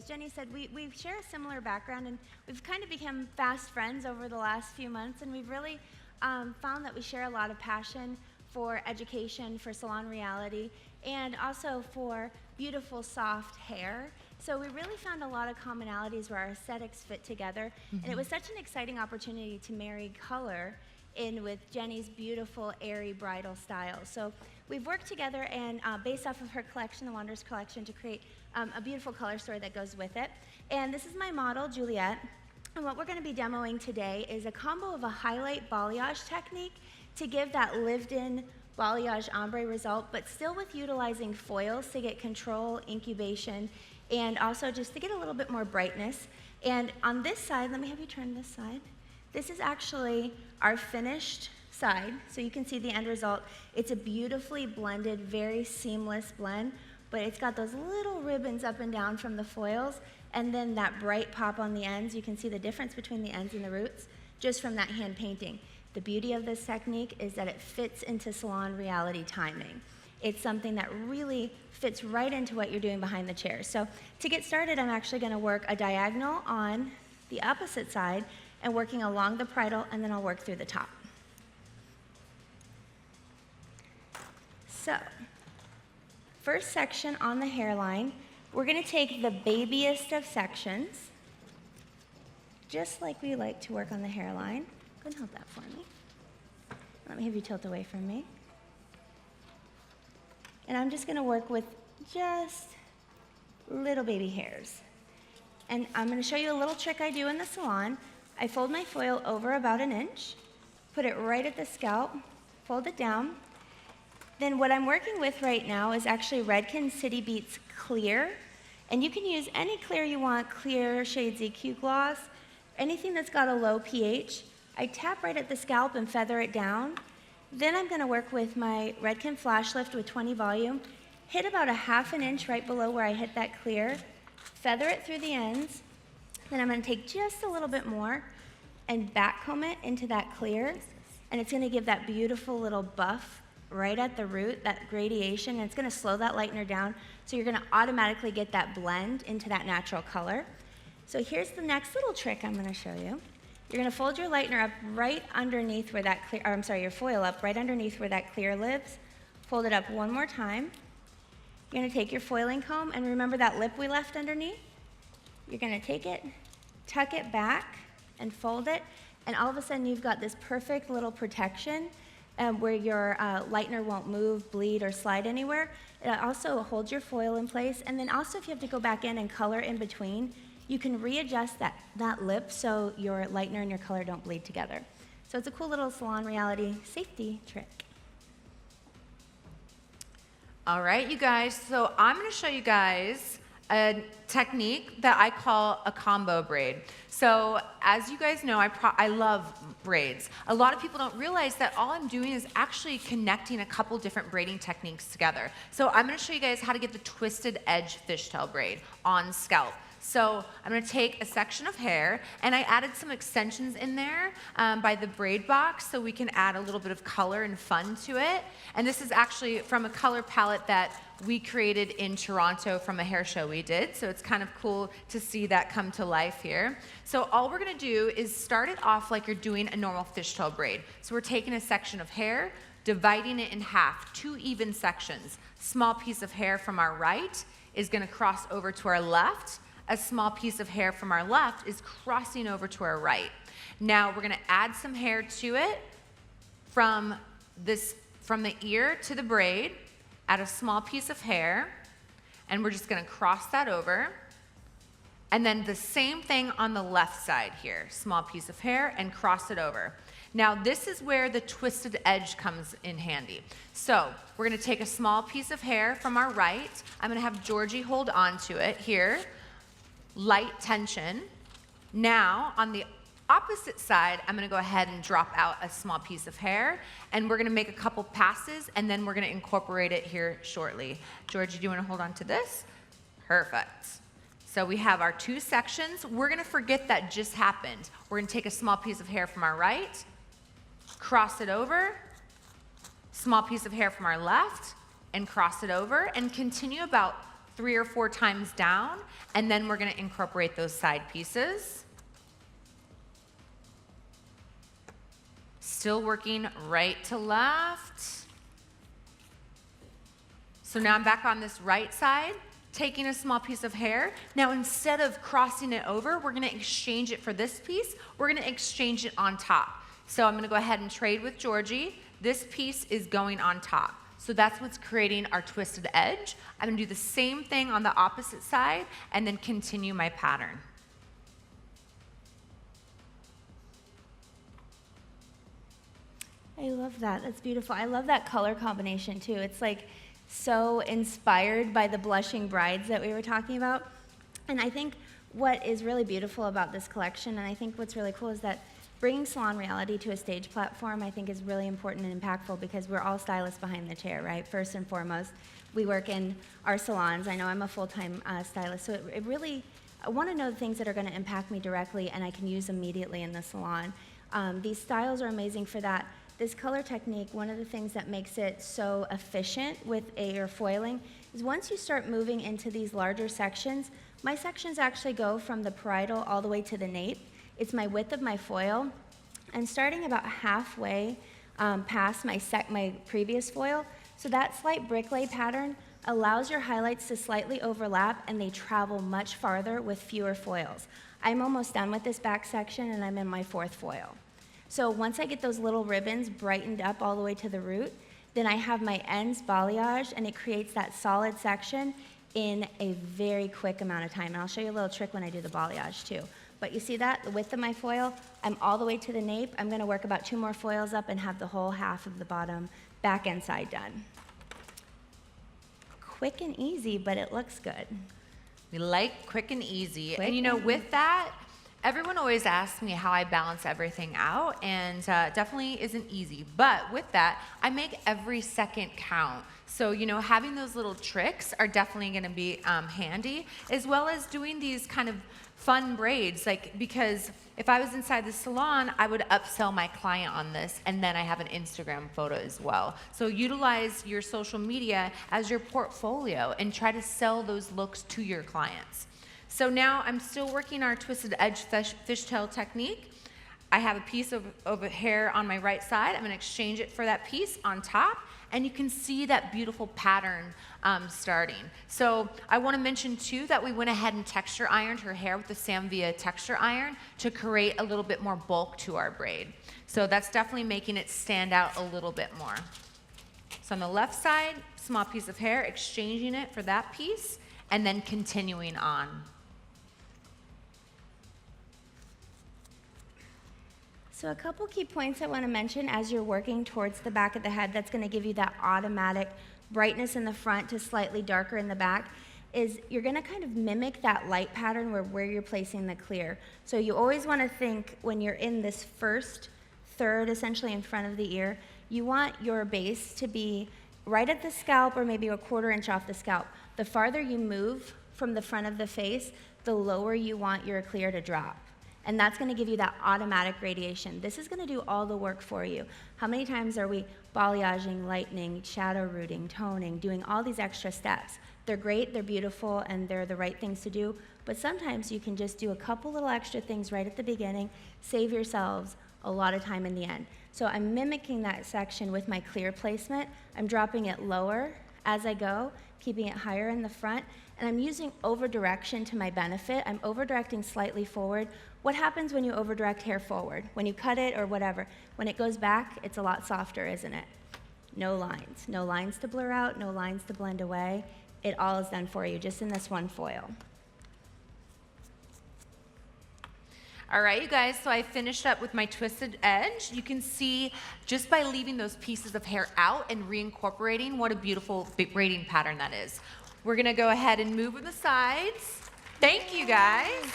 as Jenny said, we share a similar background, and we've kind of become fast friends over the last few months, and we've really found that we share a lot of passion for education, for salon reality, and also for beautiful, soft hair. So we really found a lot of commonalities where our aesthetics fit together, and it was such an exciting opportunity to marry color in with Jenny's beautiful, airy bridal style. So we've worked together and based off of her collection, the Wanderers collection, to create a beautiful color story that goes with it. And this is my model, Juliet. And what we're going to be demoing today is a combo of a highlight balayage technique to give that lived-in balayage ombre result, but still with utilizing foils to get control, incubation, and also just to get a little bit more brightness. And on this side, let me have you turn this side. This is actually our finished side, so you can see the end result. It's a beautifully blended, very seamless blend, but it's got those little ribbons up and down from the foils, and then that bright pop on the ends. You can see the difference between the ends and the roots just from that hand painting. The beauty of this technique is that it fits into salon reality timing. It's something that really fits right into what you're doing behind the chair. So to get started, I'm actually going to work a diagonal on the opposite side and working along the bridle, and then I'll work through the top. So, first section on the hairline, we're going to take the babiest of sections, just like we like to work on the hairline. Go ahead and hold that for me. Let me have you tilt away from me. And I'm just going to work with just little baby hairs. And I'm going to show you a little trick I do in the salon. I fold my foil over about an inch, put it right at the scalp, fold it down. Then what I'm working with right now is actually Redken City Beats Clear. And you can use any clear you want, clear, shades EQ gloss, anything that's got a low pH. I tap right at the scalp and feather it down. Then I'm going to work with my Redken Flash Lift with 20 volume, hit about a ½ an inch right below where I hit that clear, feather it through the ends. Then I'm going to take just a little bit more and backcomb it into that clear, and it's going to give that beautiful little buff right at the root, that gradation, and it's going to slow that lightener down, so you're going to automatically get that blend into that natural color. So here's the next little trick I'm going to show you. You're going to fold your lightener up right underneath where that clear, or I'm sorry, your foil up right underneath where that clear lives. Fold it up one more time. You're going to take your foiling comb, and remember that lip we left underneath? You're going to take it, tuck it back, and fold it, and all of a sudden you've got this perfect little protection where your lightener won't move, bleed, or slide anywhere. It also holds your foil in place, and then also if you have to go back in and color in between, you can readjust that lip so your lightener and your color don't bleed together. So it's a cool little salon reality safety trick. All right, you guys, so I'm going to show you guys a technique that I call a combo braid. So as you guys know, I love braids. A lot of people don't realize that all I'm doing is actually connecting a couple different braiding techniques together. So I'm going to show you guys how to get the twisted edge fishtail braid on scalp. So I'm going to take a section of hair, and I added some extensions in there by the braid box so we can add a little bit of color and fun to it. And this is actually from a color palette that we created in Toronto from a hair show we did. So it's kind of cool to see that come to life here. So all we're going to do is start it off like you're doing a normal fishtail braid. So we're taking a section of hair, dividing it in half, 2 even sections. Small piece of hair from our right is going to cross over to our left. A small piece of hair from our left is crossing over to our right. Now we're going to add some hair to it from the ear to the braid, add a small piece of hair, and we're just going to cross that over. And then the same thing on the left side here, small piece of hair and cross it over. Now this is where the twisted edge comes in handy. So we're going to take a small piece of hair from our right. I'm going to have Georgie hold on to it here. Light tension. Now on the opposite side, I'm going to go ahead and drop out a small piece of hair, and we're going to make a couple passes, and then we're going to incorporate it here shortly. Georgie, do you want to hold on to this? Perfect. So we have our 2 sections. We're going to forget that just happened. We're going to take a small piece of hair from our right, cross it over, small piece of hair from our left, and cross it over, and continue about 3 or 4 times down, and then we're gonna incorporate those side pieces. Still working right to left. So now I'm back on this right side, taking a small piece of hair. Now instead of crossing it over, we're gonna exchange it for this piece. We're gonna exchange it on top. So I'm gonna go ahead and trade with Georgie. This piece is going on top. So that's what's creating our twisted edge. I'm gonna do the same thing on the opposite side and then continue my pattern. I love that. That's beautiful. I love that color combination too. It's like so inspired by the blushing brides that we were talking about. And I think what is really beautiful about this collection, and I think what's really cool, is that bringing salon reality to a stage platform, I think, is really important and impactful because we're all stylists behind the chair, right? First and foremost, we work in our salons. I know I'm a full-time stylist, so it really, I want to know the things that are going to impact me directly and I can use immediately in the salon. These styles are amazing for that. This color technique, one of the things that makes it so efficient with foiling is once you start moving into these larger sections, my sections actually go from the parietal all the way to the nape. It's my width of my foil, and starting about halfway past my previous foil. So that slight bricklay pattern allows your highlights to slightly overlap, and they travel much farther with fewer foils. I'm almost done with this back section, and I'm in my 4th foil. So once I get those little ribbons brightened up all the way to the root, then I have my ends balayage, and it creates that solid section in a very quick amount of time. And I'll show you a little trick when I do the balayage too. But you see that, the width of my foil, I'm all the way to the nape. I'm gonna work about 2 more foils up and have the whole half of the bottom back and side done. Quick and easy, but it looks good. We like quick and easy. Quick and you know, and with that, everyone always asks me how I balance everything out, and definitely isn't easy. But with that, I make every second count. So, you know, having those little tricks are definitely gonna be handy, as well as doing these kind of fun braids, like, because if I was inside the salon, I would upsell my client on this, and then I have an Instagram photo as well. So utilize your social media as your portfolio and try to sell those looks to your clients. So now I'm still working our twisted edge fishtail technique. I have a piece of hair on my right side. I'm gonna exchange it for that piece on top, and you can see that beautiful pattern starting. So I wanna mention too that we went ahead and texture ironed her hair with the Samvia texture iron to create a little bit more bulk to our braid. So that's definitely making it stand out a little bit more. So on the left side, small piece of hair, exchanging it for that piece, and then continuing on. So a couple key points I want to mention as you're working towards the back of the head that's going to give you that automatic brightness in the front to slightly darker in the back is you're going to kind of mimic that light pattern where you're placing the clear. So you always want to think when you're in this first third essentially in front of the ear, you want your base to be right at the scalp or maybe a 1/4 inch off the scalp. The farther you move from the front of the face, the lower you want your clear to drop. And that's going to give you that automatic radiation. This is going to do all the work for you. How many times are we balayaging, lightening, shadow rooting, toning, doing all these extra steps? They're great, they're beautiful, and they're the right things to do, but sometimes you can just do a couple little extra things right at the beginning, save yourselves a lot of time in the end. So I'm mimicking that section with my clear placement. I'm dropping it lower as I go, keeping it higher in the front, and I'm using over-direction to my benefit. I'm over-directing slightly forward. What happens when you over-direct hair forward? When you cut it or whatever, when it goes back, it's a lot softer, isn't it? No lines. No lines to blur out, no lines to blend away. It all is done for you, just in this one foil. All right, you guys, so I finished up with my twisted edge. You can see just by leaving those pieces of hair out and reincorporating, what a beautiful braiding pattern that is. We're gonna go ahead and move with the sides. Thank you, guys.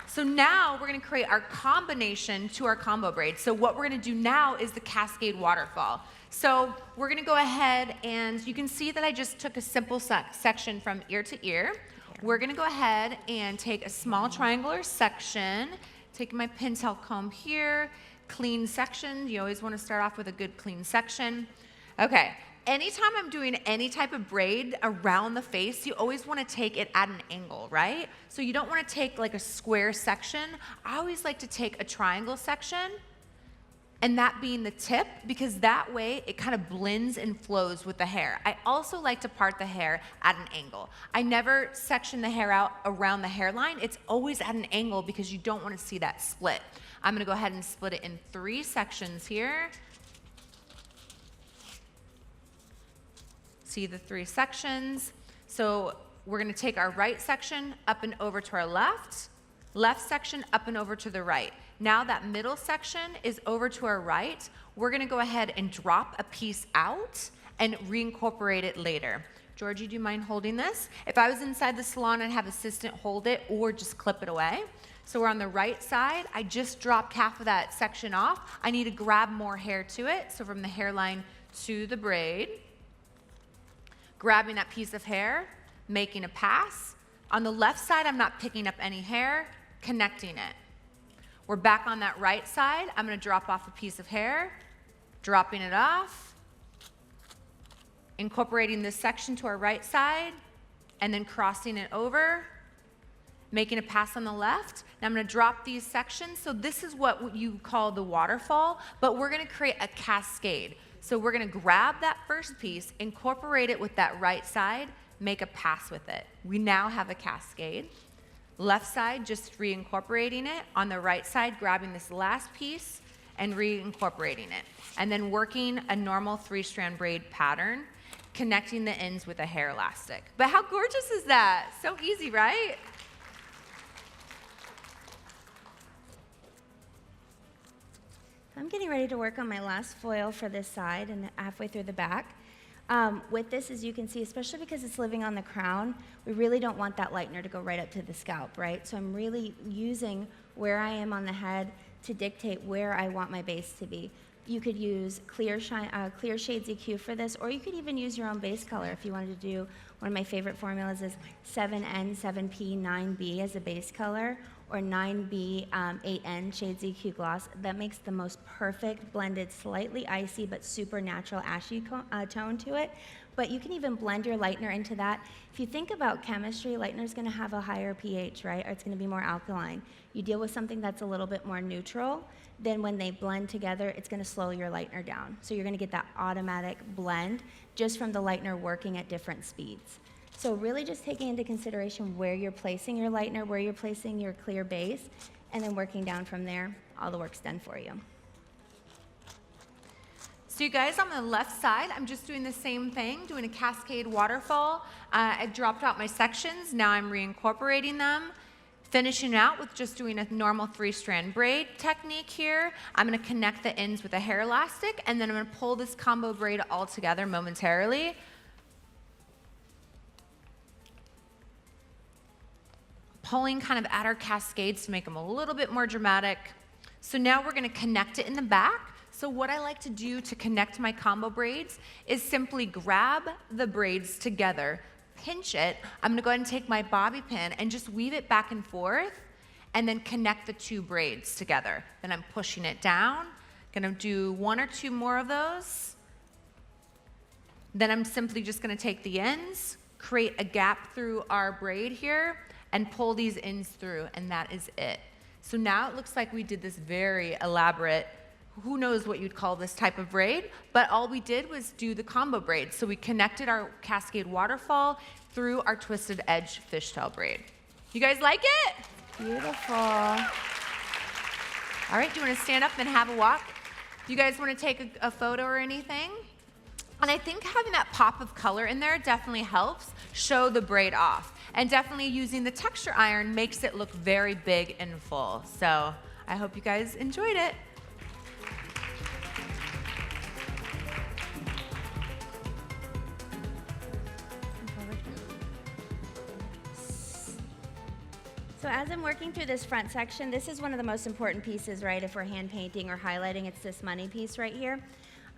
So now we're gonna create our combination to our combo braid. So what we're gonna do now is the Cascade Waterfall. So we're gonna go ahead and you can see that I just took a simple section from ear to ear. We're gonna go ahead and take a small triangular section, taking my pintail comb here, clean section. You always wanna start off with a good clean section. Okay, anytime I'm doing any type of braid around the face, you always want to take it at an angle, right? So you don't want to take like a square section. I always like to take a triangle section, and that being the tip, because that way it kind of blends and flows with the hair. I also like to part the hair at an angle. I never section the hair out around the hairline. It's always at an angle because you don't want to see that split. I'm going to go ahead and split it in 3 sections here. See the 3 sections. So we're going to take our right section up and over to our left, left section up and over to the right. Now that middle section is over to our right. We're going to go ahead and drop a piece out and reincorporate it later. Georgie, do you mind holding this? If I was inside the salon, I'd have assistant hold it or just clip it away. So we're on the right side. I just dropped half of that section off. I need to grab more hair to it. So from the hairline to the braid, grabbing that piece of hair, making a pass. On the left side, I'm not picking up any hair, connecting it. We're back on that right side. I'm going to drop off a piece of hair, dropping it off, incorporating this section to our right side, and then crossing it over, making a pass on the left. Now I'm going to drop these sections. So this is what you call the waterfall, but we're going to create a cascade. So we're going to grab that first piece, incorporate it with that right side, make a pass with it. We now have a cascade. Left side, just reincorporating it. On the right side, grabbing this last piece and reincorporating it. And then working a normal 3-strand braid pattern, connecting the ends with a hair elastic. But how gorgeous is that? So easy, right? I'm getting ready to work on my last foil for this side and halfway through the back. With this, as you can see, especially because it's living on the crown, we really don't want that lightener to go right up to the scalp, right? So I'm really using where I am on the head to dictate where I want my base to be. You could use clear shades EQ for this, or you could even use your own base color if you wanted to do, one of my favorite formulas is 7N, 7P, 9B as a base color, or 9B, 8N shades EQ gloss. That makes the most perfect blended, slightly icy but super natural ashy tone to it. But you can even blend your lightener into that. If you think about chemistry, lightener is going to have a higher pH, right? Or it's going to be more alkaline. You deal with something that's a little bit more neutral, then when they blend together, it's going to slow your lightener down. So you're going to get that automatic blend just from the lightener working at different speeds. So really just taking into consideration where you're placing your lightener, where you're placing your clear base, and then working down from there. All the work's done for you. So you guys, on the left side, I'm just doing the same thing, doing a Cascade Waterfall. I dropped out my sections. Now I'm reincorporating them. Finishing out with just doing a normal 3-strand braid technique here. I'm going to connect the ends with a hair elastic, and then I'm going to pull this combo braid all together momentarily. Pulling kind of at our cascades to make them a little bit more dramatic. So now we're going to connect it in the back. So what I like to do to connect my combo braids is simply grab the braids together, pinch it. I'm going to go ahead and take my bobby pin and just weave it back and forth, and then connect the 2 braids together. Then I'm pushing it down. Going to do 1 or 2 more of those. Then I'm simply just going to take the ends, create a gap through our braid here, and pull these ends through, and that is it. So now it looks like we did this very elaborate, who knows what you'd call this type of braid, but all we did was do the combo braid. So we connected our Cascade Waterfall through our twisted edge fishtail braid. You guys like it? Beautiful. All right, do you want to stand up and have a walk? Do you guys want to take a photo or anything? And I think having that pop of color in there definitely helps show the braid off. And definitely using the texture iron makes it look very big and full. So I hope you guys enjoyed it. So as I'm working through this front section, this is one of the most important pieces, right? If we're hand painting or highlighting, it's this money piece right here.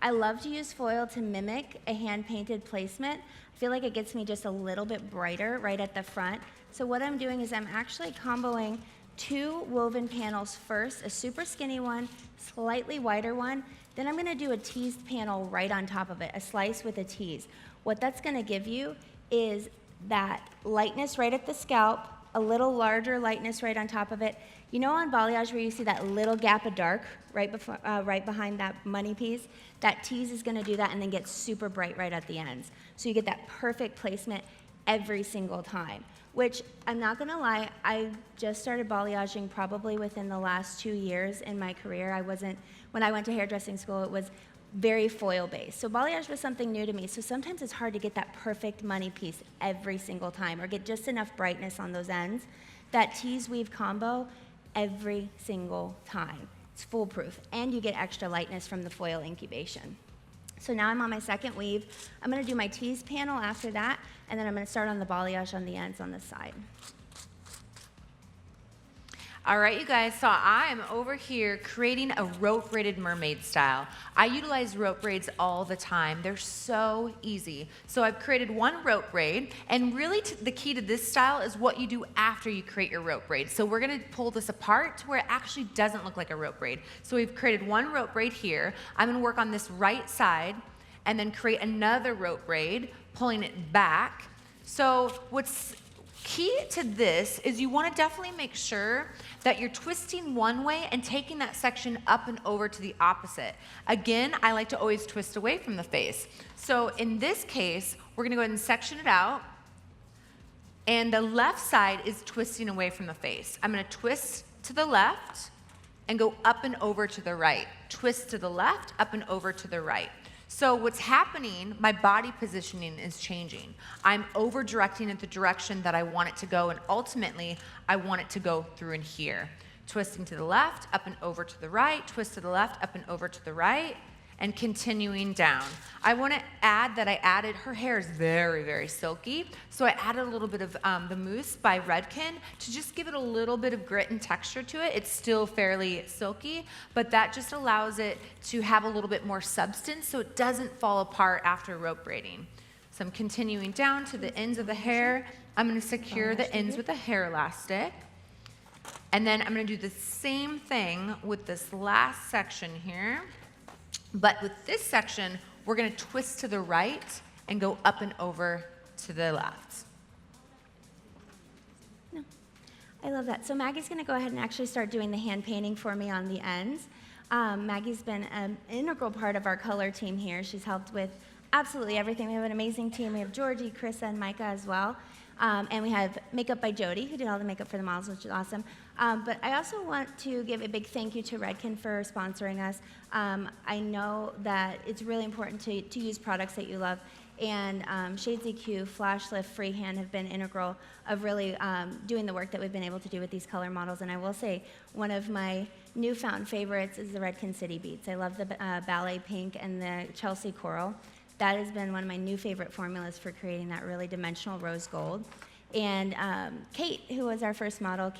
I love to use foil to mimic a hand-painted placement. I feel like it gets me just a little bit brighter right at the front. So what I'm doing is I'm actually comboing 2 woven panels first, a super skinny one, slightly wider one. Then I'm gonna do a teased panel right on top of it, a slice with a tease. What that's gonna give you is that lightness right at the scalp, a little larger lightness right on top of it. You know on balayage where you see that little gap of dark right behind that money piece? That tease is gonna do that and then get super bright right at the ends. So you get that perfect placement every single time, which I'm not gonna lie, I just started balayaging probably within the last 2 years in my career. When I went to hairdressing school, it was very foil based. So balayage was something new to me. So sometimes it's hard to get that perfect money piece every single time or get just enough brightness on those ends. That tease weave combo every single time. It's foolproof, and you get extra lightness from the foil incubation. So now I'm on my second weave. I'm gonna do my tease panel after that, and then I'm gonna start on the balayage on the ends on this side. All right, you guys, so I'm over here creating a rope braided mermaid style. I utilize rope braids all the time. They're so easy. So I've created one rope braid, and really the key to this style is what you do after you create your rope braid. So we're gonna pull this apart to where it actually doesn't look like a rope braid. So we've created one rope braid here. I'm gonna work on this right side and then create another rope braid, pulling it back. So what's key to this is you want to definitely make sure that you're twisting one way and taking that section up and over to the opposite. Again, I like to always twist away from the face. So in this case, we're going to go ahead and section it out, and the left side is twisting away from the face. I'm going to twist to the left and go up and over to the right. Twist to the left, up and over to the right. So what's happening, my body positioning is changing. I'm over directing it the direction that I want it to go, and ultimately, I want it to go through in here. Twisting to the left, up and over to the right, twist to the left, up and over to the right, and continuing down. I want to add that her hair is very, very silky, so I added a little bit of the mousse by Redken to just give it a little bit of grit and texture to it. It's still fairly silky, but that just allows it to have a little bit more substance so it doesn't fall apart after rope braiding. So I'm continuing down to the ends of the hair. I'm going to secure the ends with a hair elastic. And then I'm going to do the same thing with this last section here. But with this section, we're going to twist to the right and go up and over to the left. No, I love that. So Maggie's going to go ahead and actually start doing the hand painting for me on the ends. Maggie's been an integral part of our color team here. She's helped with absolutely everything. We have an amazing team. We have Georgie, Krissa, and Micah as well. And we have makeup by Jody, who did all the makeup for the models, which is awesome. But I also want to give a big thank you to Redken for sponsoring us. I know that it's really important to use products that you love. And Shades EQ, Flash Lift, Freehand have been integral of really doing the work that we've been able to do with these color models. And I will say, one of my newfound favorites is the Redken City Beats. I love the Ballet Pink and the Chelsea Coral. That has been one of my new favorite formulas for creating that really dimensional rose gold. And Katie was our first model,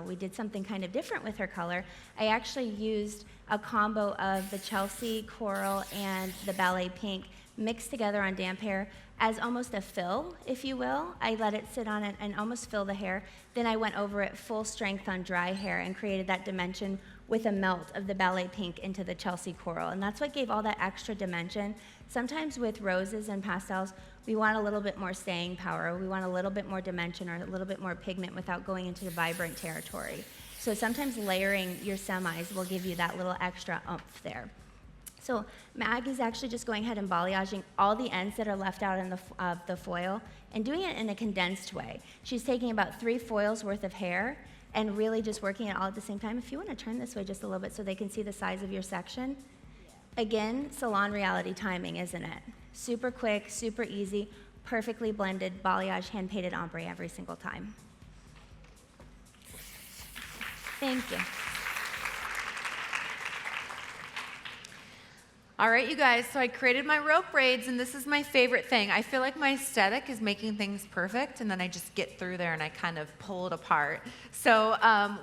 we did something kind of different with her color. I actually used a combo of the Chelsea Coral and the Ballet Pink mixed together on damp hair as almost a fill, if you will. I let it sit on it and almost fill the hair. Then I went over it full strength on dry hair and created that dimension with a melt of the Ballet Pink into the Chelsea Coral. And that's what gave all that extra dimension. Sometimes with roses and pastels, we want a little bit more staying power. We want a little bit more dimension or a little bit more pigment without going into the vibrant territory. So sometimes layering your semis will give you that little extra oomph there. So Maggie's actually just going ahead and balayaging all the ends that are left out in the foil and doing it in a condensed way. She's taking about 3 foils worth of hair and really just working it all at the same time. If you want to turn this way just a little bit so they can see the size of your section. Again, salon reality timing, isn't it? Super quick, super easy, perfectly blended balayage hand-painted ombre every single time. Thank you. All right, you guys, so I created my rope braids, and this is my favorite thing. I feel like my aesthetic is making things perfect, and then I just get through there and I kind of pull it apart. So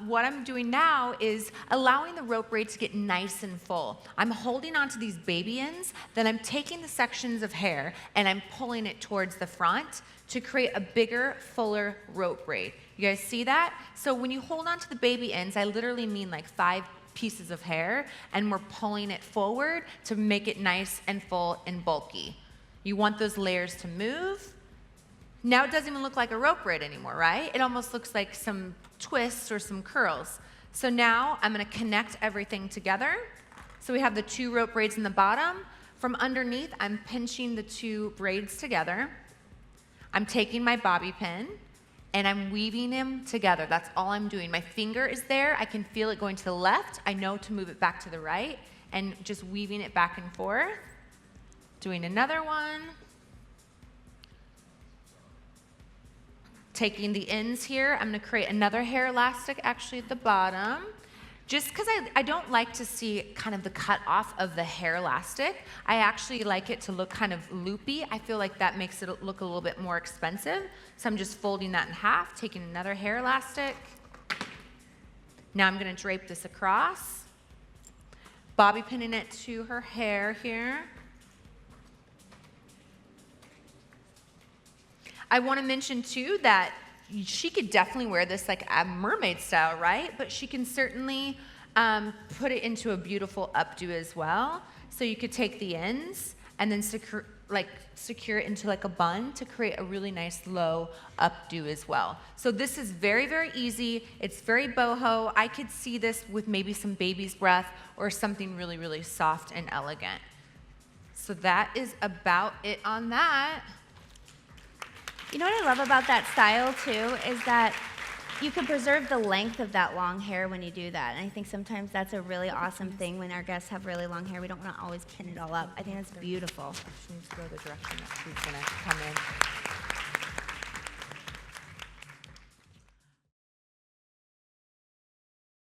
what I'm doing now is allowing the rope braid to get nice and full. I'm holding onto these baby ends, then I'm taking the sections of hair and I'm pulling it towards the front to create a bigger, fuller rope braid. You guys see that? So when you hold onto the baby ends, I literally mean like 5 pieces of hair, and we're pulling it forward to make it nice and full and bulky. You want those layers to move. Now it doesn't even look like a rope braid anymore, right? It almost looks like some twists or some curls. So now I'm gonna connect everything together. So we have the 2 rope braids in the bottom. From underneath, I'm pinching the 2 braids together. I'm taking my bobby pin and I'm weaving them together. That's all I'm doing. My finger is there. I can feel it going to the left. I know to move it back to the right, and just weaving it back and forth. Doing another one. Taking the ends here, I'm gonna create another hair elastic actually at the bottom. Just because I don't like to see kind of the cut off of the hair elastic. I actually like it to look kind of loopy. I feel like that makes it look a little bit more expensive. So I'm just folding that in half, taking another hair elastic. Now I'm gonna drape this across. Bobby pinning it to her hair here. I wanna mention too that she could definitely wear this like a mermaid style, right? But she can certainly put it into a beautiful updo as well. So you could take the ends and then secure it into like a bun to create a really nice low updo as well. So this is very, very easy. It's very boho. I could see this with maybe some baby's breath or something really, really soft and elegant. So that is about it on that. You know what I love about that style too is that you can preserve the length of that long hair when you do that. And I think sometimes that's a really awesome thing when our guests have really long hair. We don't want to always pin it all up. I think that's beautiful. She needs to go the direction that she's gonna come in.